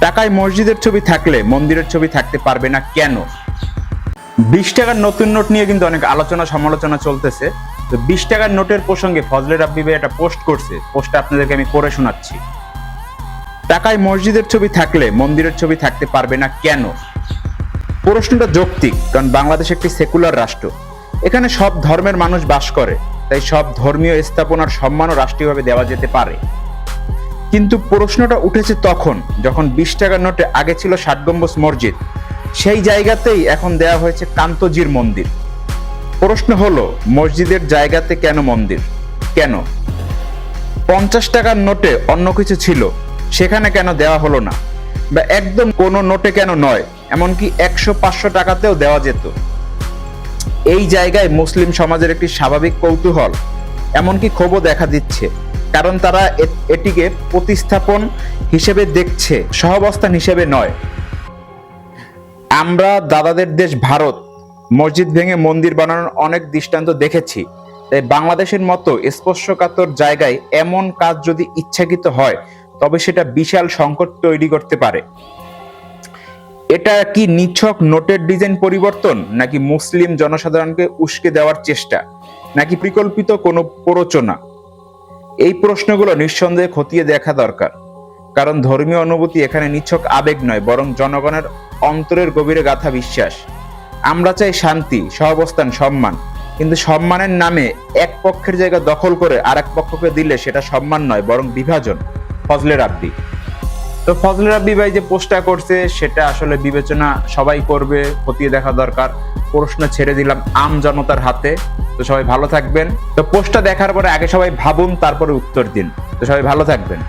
টাকায় মসজিদের ছবি থাকলে মন্দিরের ছবি থাকতে পারবে না কেন? 20 টাকার নতুন নোট নিয়ে কিন্তু অনেক আলোচনা সমালোচনা চলতেছে। তো 20 টাকার নোটের প্রসঙ্গে ফজলে রাব্বি ভাই একটা পোস্ট করছে। পোস্টটা আপনাদেরকে আমি পড়ে শোনাচ্ছি। টাকায় মসজিদের ছবি থাকলে মন্দিরের ছবি থাকতে পারবে না কেন? প্রশ্নটা যৌক্তিক, কারণ বাংলাদেশ একটি সেকুলার রাষ্ট্র। এখানে সব ধর্মের মানুষ বাস করে, তাই সব ধর্মীয় স্থাপনার সম্মানও রাষ্ট্রীয়ভাবে দেওয়া যেতে পারে। কিন্তু প্রশ্নটা উঠেছে তখন যখন 20 টাকার নোটে আগে ছিল 60 গম্বুজ মসজিদ, সেই জায়গাতেই এখন দেওয়া হয়েছে কান্তজির মন্দির। প্রশ্ন হলো, মসজিদের জায়গাতে কেন মন্দির? কেন 50 টাকার নোটে অন্য কিছু ছিল, সেখানে কেন দেওয়া হলো না? বা একদম কোনো নোটে কেন নয়, এমনকি 100-500 টাকাতেও দেওয়া যেত? এই জায়গায় মুসলিম সমাজের একটি স্বাভাবিক কৌতূহল, এমনকি ক্ষোভও দেখা দিচ্ছে, কারণ তারা এটিকে প্রতিস্থাপন হিসেবে দেখছে, সহাবস্থান হিসেবে নয়। আমরা দাদাদের দেশ ভারত মসজিদ ভেঙে মন্দির বানানোর অনেক দৃষ্টান্ত দেখেছি। তাই বাংলাদেশের মতো স্পর্শকাতর জায়গায় এমন কাজ যদি ইচ্ছাকৃত হয়, তবে সেটা বিশাল সংকট তৈরি করতে পারে। এটা কি নিছক নোটের ডিজাইন পরিবর্তন, নাকি মুসলিম জনসাধারণকে উস্কে দেওয়ার চেষ্টা, নাকি পরিকল্পিত কোনো প্ররোচনা? এই প্রশ্নগুলো নিঃসন্দেহে খতিয়ে দেখা দরকার, কারণ ধর্মীয় অনুভূতি এখানে নিছক আবেগ নয়, বরং জনগণের অন্তরের গভীরে গাঁথা বিশ্বাস। আমরা চাই শান্তি, সহাবস্থান, সম্মান, কিন্তু সম্মানের নামে এক পক্ষের জায়গা দখল করে আরেক পক্ষকে দিলে সেটা সম্মান নয়, বরং বিভাজন। ফজলে রাব্বি। তো ফজলে রাব্বি ভাই যে পোস্টটা করছে সেটা আসলে বিবেচনা সবাই করবে, খতিয়ে দেখা দরকার। প্রশ্ন ছেড়ে দিলাম আম জনতার হাতে। তো সবাই ভালো থাকবেন। তো পোস্টটা দেখার পরে আগে সবাই ভাবুন, তারপরে উত্তর দিন। তো সবাই ভালো থাকবেন।